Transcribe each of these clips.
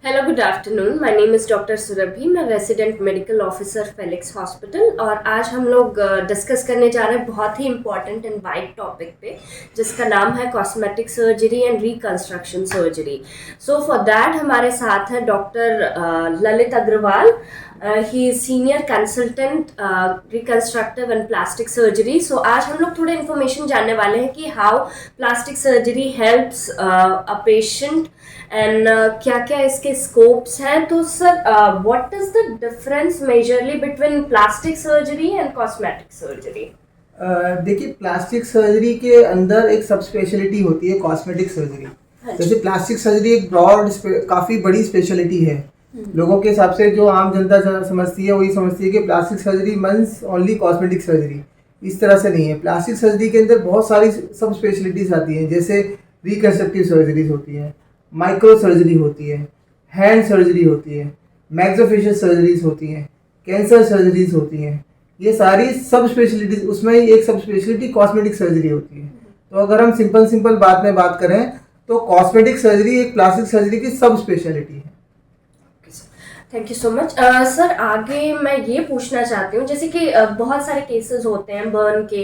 Hello good afternoon. My name is doctor Surabhi. मैं resident medical officer Felix hospital और आज हम लोग डिस्कस करने जा रहे हैं बहुत ही इंपॉर्टेंट एंड वाइड टॉपिक पे जिसका नाम है cosmetic surgery and reconstruction surgery. So for that हमारे साथ है doctor Lalit Agarwal. He is senior consultant reconstructive and plastic surgery. So आज हम लोग थोड़े इन्फॉर्मेशन जानने वाले हैं कि how plastic surgery helps a patient and क्या क्या इसके स्कोप्स हैं। तो sir what is the difference majorly between plastic surgery and cosmetic surgery? देखिए, प्लास्टिक सर्जरी के अंदर एक सब स्पेशलिटी होती है कॉस्मेटिक सर्जरी। हाँ जैसे जी। प्लास्टिक सर्जरी एक ब्रॉड काफ़ी बड़ी स्पेशलिटी है। लोगों के हिसाब से जो आम जनता समझती है वही समझती है कि plastic surgery means only cosmetic surgery. इस तरह से नहीं है। प्लास्टिक सर्जरी के अंदर बहुत सारी सब स्पेशलिटीज़ आती हैं, जैसे रिकन्स्ट्रक्टिव सर्जरीज होती है, माइक्रो सर्जरी होती है, हैंड सर्जरी होती है, मैक्सोफेशियल सर्जरीज होती हैं, कैंसर सर्जरीज होती हैं। ये सारी सब स्पेशलिटीज, उसमें ही एक सब स्पेशलिटी कॉस्मेटिक सर्जरी होती है। तो अगर हम सिंपल सिंपल बात में बात करें तो कॉस्मेटिक सर्जरी एक प्लास्टिक सर्जरी की सब स्पेशलिटी है। Thank you so much sir. आगे मैं ये पूछना चाहती हूँ जैसे कि बहुत सारे केसेस होते हैं बर्न के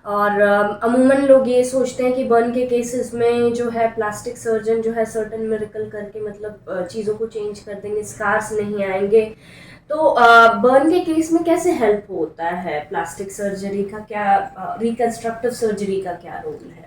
और अमूमन लोग ये सोचते हैं कि बर्न के केसेस में जो है प्लास्टिक सर्जन जो है सर्टन मिरेकल करके मतलब चीज़ों को चेंज कर देंगे, स्कार्स नहीं आएंगे। तो बर्न के केस में कैसे हेल्प होता है प्लास्टिक सर्जरी का? क्या रिकंस्ट्रक्टिव सर्जरी का क्या रोल है?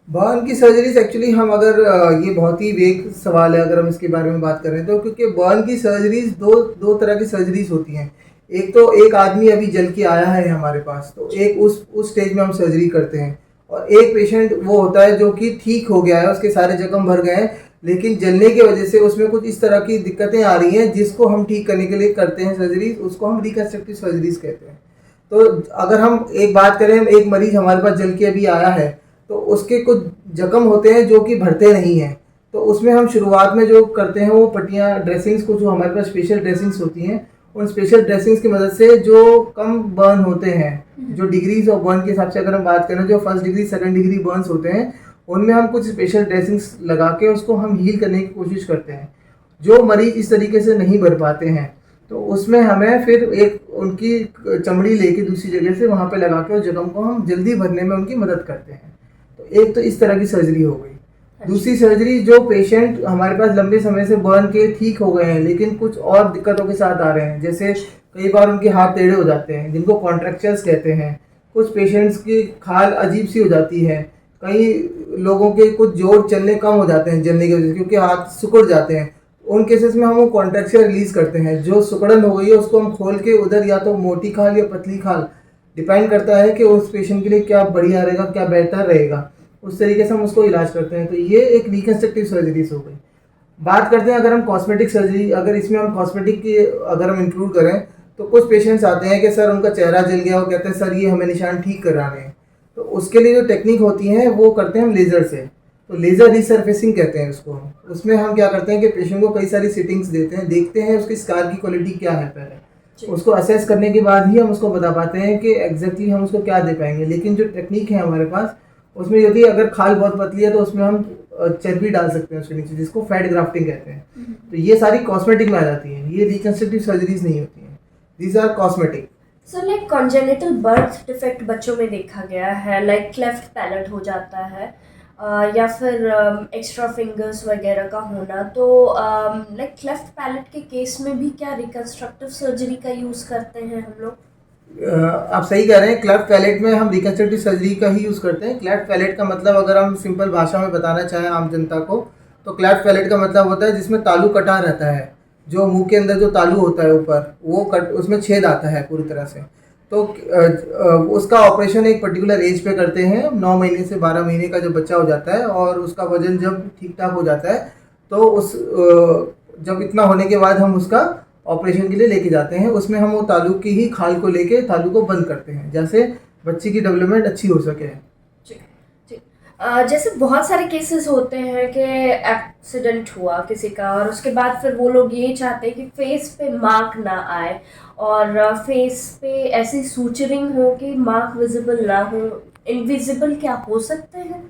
बर्न की सर्जरीज एक्चुअली हम अगर ये बहुत ही वेग सवाल है अगर हम इसके बारे में बात करें तो, क्योंकि बर्न की सर्जरीज दो दो तरह की सर्जरीज होती हैं। एक तो एक आदमी अभी जल के आया है हमारे पास, तो एक उस स्टेज में हम सर्जरी करते हैं। और एक पेशेंट वो होता है जो कि ठीक हो गया है, उसके सारे जख्म भर गए हैं, लेकिन जलने की वजह से उसमें कुछ इस तरह की दिक्कतें आ रही हैं जिसको हम ठीक करने के लिए करते हैं सर्जरीज, उसको हम रिकन्स्ट्रक्टिव सर्जरीज कहते हैं। तो अगर हम एक बात करें, एक मरीज हमारे पास जल के अभी आया है, तो उसके कुछ जख्म होते हैं जो कि भरते नहीं हैं। तो उसमें हम शुरुआत में जो करते हैं वो पट्टियाँ, ड्रेसिंग्स को, जो हमारे पास स्पेशल ड्रेसिंग्स होती हैं, उन स्पेशल ड्रेसिंग्स की मदद से जो कम बर्न होते हैं, जो डिग्रीज ऑफ बर्न के हिसाब से अगर हम बात करें, जो first degree second degree Burns होते हैं, उनमें हम कुछ स्पेशल ड्रेसिंग्स लगा के उसको हम हील करने की कोशिश करते हैं। जो मरीज इस तरीके से नहीं भर पाते हैं तो उसमें हमें फिर एक उनकी चमड़ी लेके दूसरी जगह से वहाँ पे लगा के उस जख्म को हम जल्दी भरने में उनकी मदद करते हैं। तो एक तो इस तरह की सर्जरी हो गई। दूसरी सर्जरी, जो पेशेंट हमारे पास लंबे समय से बर्न के ठीक हो गए हैं लेकिन कुछ और दिक्कतों के साथ आ रहे हैं, जैसे कई बार उनके हाथ टेढ़े हो जाते हैं जिनको कॉन्ट्रैक्चर्स कहते हैं, कुछ पेशेंट्स की खाल अजीब सी हो जाती है, कई लोगों के कुछ जोड़ चलने कम हो जाते हैं जलने की वजह से क्योंकि हाथ सिकुड़ जाते हैं। उन केसेस में हम वो कॉन्ट्रैक्चर रिलीज करते हैं। जो सिकुड़न हो गई है उसको हम खोल के उधर या तो मोटी खाल या पतली खाल, डिपेंड करता है कि उस पेशेंट के लिए क्या बढ़िया रहेगा, क्या बेहतर रहेगा, उस तरीके से हम उसको इलाज करते हैं। तो ये एक रिकन्स्ट्रक्टिव सर्जरीज हो गई। बात करते हैं अगर हम कॉस्मेटिक सर्जरी, अगर इसमें हम कॉस्मेटिक की अगर हम इंक्लूड करें, तो कुछ पेशेंट्स आते हैं कि सर उनका चेहरा जल गया, वो कहते हैं सर ये हमें निशान ठीक कराने हैं। तो उसके लिए जो टेक्निक होती है वो करते हैं हम लेज़र से। तो लेज़र रिसर्फेसिंग कहते हैं उसको। उसमें हम क्या करते हैं कि पेशेंट को कई सारी सिटिंग्स देते हैं, देखते हैं उसकी स्कार की क्वालिटी क्या है, पहले उसको असेस करने के बाद ही हम उसको बता पाते हैं कि एग्जैक्टली हम उसको क्या दे पाएंगे। लेकिन जो टेक्निक है हमारे पास, उसमें यदि अगर खाल बहुत पतली है तो उसमें हम चर्बी डाल सकते हैं उसके नीचे, जिसको फैट ग्राफ्टिंग कहते हैं। तो ये सारी कॉस्मेटिक में आ जाती हैं, ये रिकन्स्ट्रक्टिव सर्जरीज नहीं होती हैं। These are cosmetic. So like congenital birth defect बच्चों में देखा गया है, लाइक क्लेफ्ट पैलेट हो जाता है या फिर एक्स्ट्रा फिंगर्स वगैरह का होना। तो लाइक क्लेफ्ट पैलेट के केस में भी क्या रिकंस्ट्रक्टिव सर्जरी का यूज़ करते हैं हम लोग? आप सही कह रहे हैं। क्लेफ्ट पैलेट में हम रिकन्स्ट्रक्टिव सर्जरी का ही यूज़ करते हैं। क्लेफ्ट पैलेट का मतलब अगर हम सिंपल भाषा में बताना चाहें आम जनता को, तो क्लेफ्ट पैलेट का मतलब होता है जिसमें तालू कटा रहता है, जो मुंह के अंदर जो तालू होता है ऊपर, वो कट, उसमें छेद आता है पूरी तरह से। तो उसका ऑपरेशन एक पर्टिकुलर एज पे करते हैं। 9 महीने से 12 महीने का जब बच्चा हो जाता है और उसका वजन जब ठीक ठाक हो जाता है, तो जब इतना होने के बाद हम उसका ऑपरेशन के लिए लेके जाते हैं। उसमें हम वो तालू की ही खाल को लेके तालू को बंद करते हैं, जैसे बच्चे की डेवलपमेंट अच्छी हो सके। जी। जी। जैसे बहुत सारे केसेस होते हैं कि एक्सीडेंट हुआ किसी का और उसके बाद फिर वो लोग ये चाहते हैं कि फेस पे मार्क ना आए और फेस पे ऐसी सूचरिंग हो कि मार्क विजिबल ना हो। इनविजिबल क्या हो सकते हैं?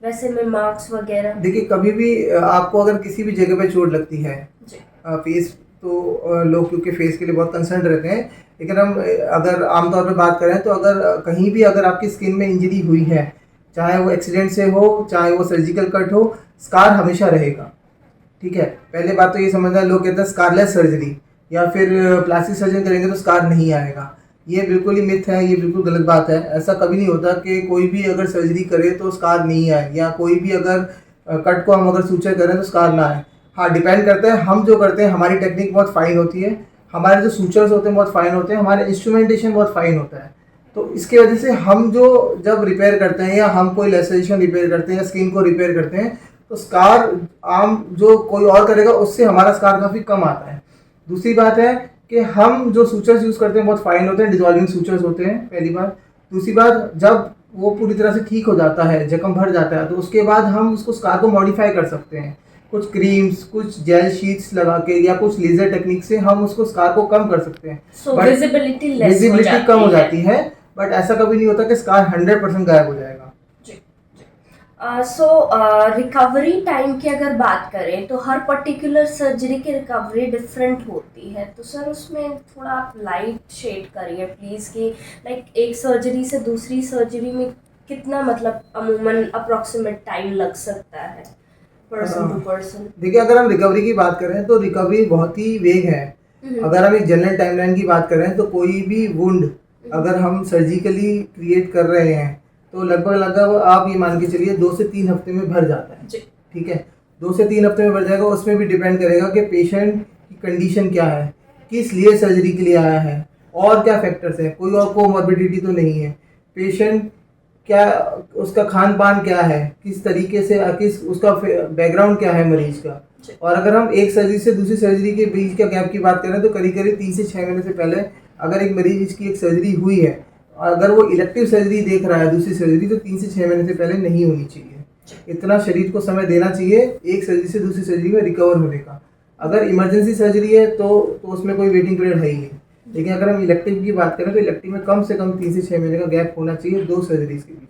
वैसे में मार्क्स वगैरह? देखिए कभी भी आपको अगर किसी भी जगह पे चोट लगती है, जी। फेस तो लोग क्योंकि फेस के लिए बहुत कंसर्न रहते हैं, लेकिन हम अगर आमतौर पे बात करें तो अगर कहीं भी अगर आपकी स्किन में इंजरी हुई है, चाहे वो एक्सीडेंट से हो चाहे वो सर्जिकल कट हो, स्कार हमेशा रहेगा। ठीक है, पहले बात तो ये समझना, लोग कहते हैं स्कारलेस सर्जरी या फिर प्लास्टिक सर्जन करेंगे तो स्कार नहीं आएगा। ये बिल्कुल ही मिथ है, ये बिल्कुल गलत बात है। ऐसा कभी नहीं होता कि कोई भी अगर सर्जरी करे तो स्कार नहीं आए, या कोई भी अगर कट को हम अगर सूचर करें तो स्कार ना आए। हाँ, डिपेंड करता है हम जो करते हैं, हमारी टेक्निक बहुत फाइन होती है, हमारे जो सूचर्स होते हैं बहुत फाइन होते हैं, हमारे इंस्ट्रूमेंटेशन बहुत फाइन होता है। तो इसकी वजह से हम जो जब रिपेयर करते हैं या हम कोई लेसरेशन रिपेयर करते हैं या स्किन को रिपेयर करते हैं, तो स्कार आम जो कोई और करेगा उससे हमारा स्कार काफ़ी कम आता है। दूसरी बात है कि हम जो सूचर्स यूज़ करते हैं बहुत फाइन होते हैं, डिजॉल्विंग सूचर्स होते हैं, पहली बात। दूसरी बात, जब वो पूरी तरह से ठीक हो जाता है, जख्म भर जाता है, तो उसके बाद हम उसको स्कार को मॉडिफाई कर सकते हैं। कुछ क्रीम्स, कुछ जेल शीट्स लगा के या कुछ लेज़र टेक्निक से हम उसको स्कार को कम कर सकते हैं। सो विजिबिलिटी कम हो जाती है, बट ऐसा कभी नहीं होता कि स्कार 100% गायब हो जाएगा। सो रिकवरी टाइम की अगर बात करें तो हर पर्टिकुलर सर्जरी की रिकवरी डिफरेंट होती है, तो सर उसमें थोड़ा आप लाइट शेड करिए प्लीज़ कि लाइक एक सर्जरी से दूसरी सर्जरी में कितना मतलब अमूमन अप्रॉक्सीमेट टाइम लग सकता है पर्सन टू पर्सन? देखिए, अगर हम रिकवरी की बात करें तो रिकवरी बहुत ही वेग है। अगर हम एक जनरल टाइमलाइन की बात करें तो कोई भी वुंड अगर हम सर्जिकली क्रिएट कर रहे हैं तो लगभग लगभग आप ये मान के चलिए 2 से 3 हफ्ते में भर जाता है। ठीक है, 2 से 3 हफ्ते में भर जाएगा। उसमें भी डिपेंड करेगा कि पेशेंट की कंडीशन क्या है, किस लिए सर्जरी के लिए आया है, और क्या फैक्टर्स हैं, कोई और कोमॉर्बिडिटी तो नहीं है, पेशेंट क्या, उसका खान पान क्या है, किस तरीके से, किस उसका बैकग्राउंड क्या है मरीज का। और अगर हम एक सर्जरी से दूसरी सर्जरी के बीच का गैप की बात करें तो करीब करीब 3 से 6 महीने से पहले अगर एक मरीज की एक सर्जरी हुई है, अगर वो इलेक्टिव सर्जरी देख रहा है दूसरी सर्जरी, तो 3 से 6 महीने से पहले नहीं होनी चाहिए। इतना शरीर को समय देना चाहिए एक सर्जरी से दूसरी सर्जरी में रिकवर होने का। अगर इमरजेंसी सर्जरी है तो उसमें कोई वेटिंग पीरियड है ही नहीं, लेकिन अगर हम इलेक्टिव की बात करें तो इलेक्टिव में कम से कम 3 से 6 महीने का गैप होना चाहिए 2 सर्जरीज के बीच में।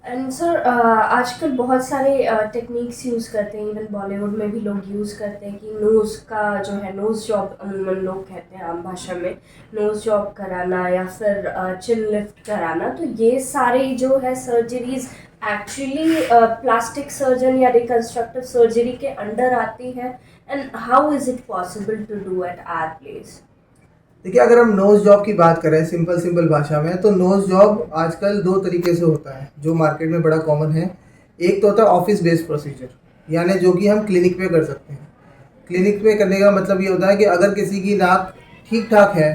एंड सर आजकल बहुत सारे टेक्निक्स यूज़ करते हैं, इवन बॉलीवुड में भी लोग यूज़ करते हैं कि नोज़ का जो है नोज़ जॉब, अमूमन लोग कहते हैं आम भाषा में नोज़ जॉब कराना या फिर चिन लिफ्ट कराना, तो ये सारे जो है सर्जरीज एक्चुअली प्लास्टिक सर्जन या रिकन्स्ट्रक्टिव सर्जरी के अंडर आती है, and how is it possible to do at our place? देखिए, अगर हम नोज जॉब की बात करें सिंपल भाषा में, तो नोज जॉब आजकल 2 तरीके से होता है जो मार्केट में बड़ा कॉमन है। एक तो होता है ऑफिस बेस्ड प्रोसीजर, यानी जो कि हम क्लिनिक पे कर सकते हैं। क्लिनिक पे करने का मतलब ये होता है कि अगर किसी की नाक ठीक ठाक है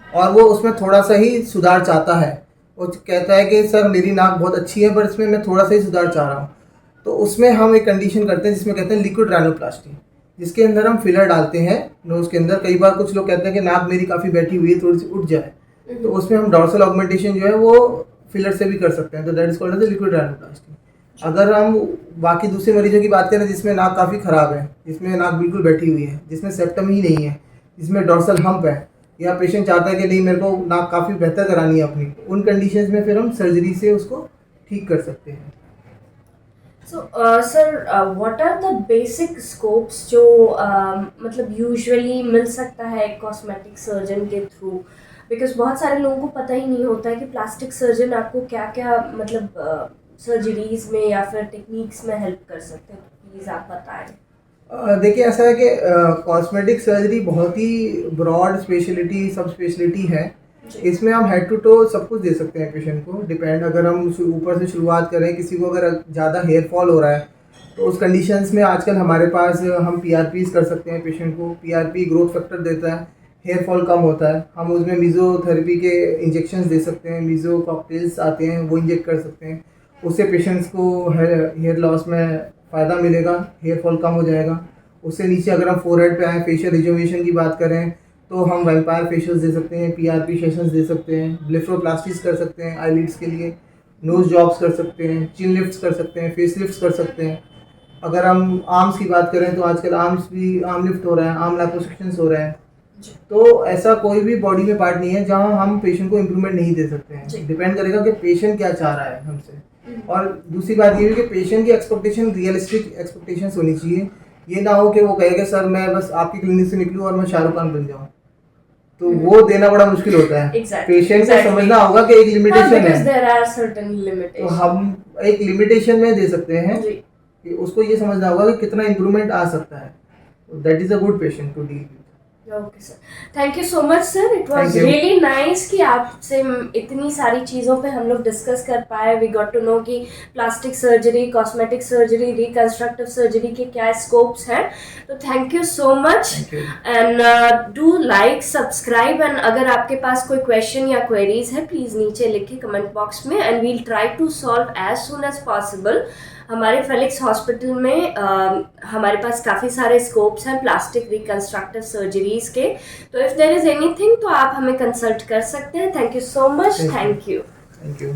और वो उसमें थोड़ा सा ही सुधार चाहता है, वो कहता है कि सर मेरी नाक बहुत अच्छी है पर इसमें मैं थोड़ा सा ही सुधार चाह रहा हूँ, तो उसमें हम एक कंडीशन करते हैं जिसमें कहते हैं लिक्विड राइनोप्लास्टी, जिसके अंदर हम फिलर डालते हैं नोज़ के अंदर। कई बार कुछ लोग कहते हैं कि नाक मेरी काफ़ी बैठी हुई है, थोड़ी सी उठ जाए, तो उसमें हम डॉर्सल ऑगमेंटेशन जो है वो फिलर से भी कर सकते हैं, तो that is called as liquid rhinoplasty. अगर हम बाकी दूसरे मरीजों की बात करें जिसमें नाक काफ़ी ख़राब है, जिसमें नाक बिल्कुल बैठी हुई है, जिसमें सेप्टम ही नहीं है, जिसमें डॉर्सल हम्प है, या पेशेंट चाहता है कि नहीं मेरे को नाक काफ़ी बेहतर करानी है अपनी, उन कंडीशंस में फिर हम सर्जरी से उसको ठीक कर सकते हैं। So sir what are the basic scopes जो मतलब यूजुअली मिल सकता है कॉस्मेटिक सर्जन के थ्रू, बिकॉज बहुत सारे लोगों को पता ही नहीं होता है कि प्लास्टिक सर्जन आपको क्या क्या मतलब सर्जरीज में या फिर टेक्निक्स में हेल्प कर सकते हैं, प्लीज़ आप बताएं। देखिए, ऐसा है कि कॉस्मेटिक सर्जरी बहुत ही ब्रॉड स्पेशलिटी सब स्पेशलिटी है। इसमें हम हेड टू टो सब कुछ दे सकते हैं पेशेंट को, डिपेंड। अगर हम ऊपर से शुरुआत करें, किसी को अगर ज़्यादा हेयर फॉल हो रहा है तो उस कंडीशंस में आजकल हमारे पास हम PRPs कर सकते हैं पेशेंट को। PRP ग्रोथ फैक्टर देता है, हेयर फॉल कम होता है। हम उसमें मीज़ोथेरेपी के इंजेक्शंस दे सकते हैं, मीज़ो कॉकटेल्स आते हैं वो इंजेक्ट कर सकते हैं। उससे पेशेंट्स को हेयर लॉस में फ़ायदा मिलेगा, हेयर फॉल कम हो जाएगा। उससे नीचे अगर हम फोरहेड पे आए, फेशियल रिजुवेशन की बात करें तो हम वैम्पायर फेशियल्स दे सकते हैं, PRP सेशंस दे सकते हैं, ब्लेफरोप्लास्टीज कर सकते हैं आईलिड्स के लिए, नोज जॉब्स कर सकते हैं, चिन लिफ्ट्स कर सकते हैं, फेस लिफ्ट्स कर सकते हैं। अगर हम आर्म्स की बात करें तो आजकल आर्म लिफ्ट हो रहा है, आर्म लाइपोसक्शंस हो रहे हैं। तो ऐसा कोई भी बॉडी में पार्ट नहीं है जहां हम पेशेंट को इम्प्रूवमेंट नहीं दे सकते हैं। डिपेंड करेगा कि पेशेंट क्या चाह रहा है हमसे। और दूसरी बात ये है कि पेशेंट की एक्सपेक्टेशन रियलिस्टिक एक्सपेक्टेशंस होनी चाहिए। ये ना हो कि वो कहेगा सर मैं बस आपकी क्लिनिक से निकलूं और मैं शाहरुख खान बन जाऊं, तो वो देना बड़ा मुश्किल होता है। Exactly, पेशेंट को exactly. समझना होगा कि एक लिमिटेशन because है, there are certain तो limitations. हम एक लिमिटेशन में दे सकते हैं जी. कि उसको ये समझना होगा कि कितना इम्प्रूवमेंट आ सकता है। That is a good patient to deal with. Okay sir, thank you so much sir, it was Thank you. Really nice कि आपसे इतनी सारी चीज़ों पे हम लोग डिस्कस कर पाए। वी गॉट टू नो कि plastic surgery, cosmetic surgery, reconstructive surgery के क्या स्कोप्स हैं। तो thank you so much Thank you. And do like, subscribe and अगर आपके पास कोई क्वेश्चन या क्वेरीज है प्लीज़ नीचे लिखिए कमेंट बॉक्स में and we'll try to solve as soon as possible. हमारे फेलिक्स हॉस्पिटल में हमारे पास काफ़ी सारे स्कोप्स हैं प्लास्टिक रिकंस्ट्रक्टिव सर्जरीज के, तो इफ़ देयर इज़ एनीथिंग तो आप हमें कंसल्ट कर सकते हैं। Thank you so much, thank you. Thank you.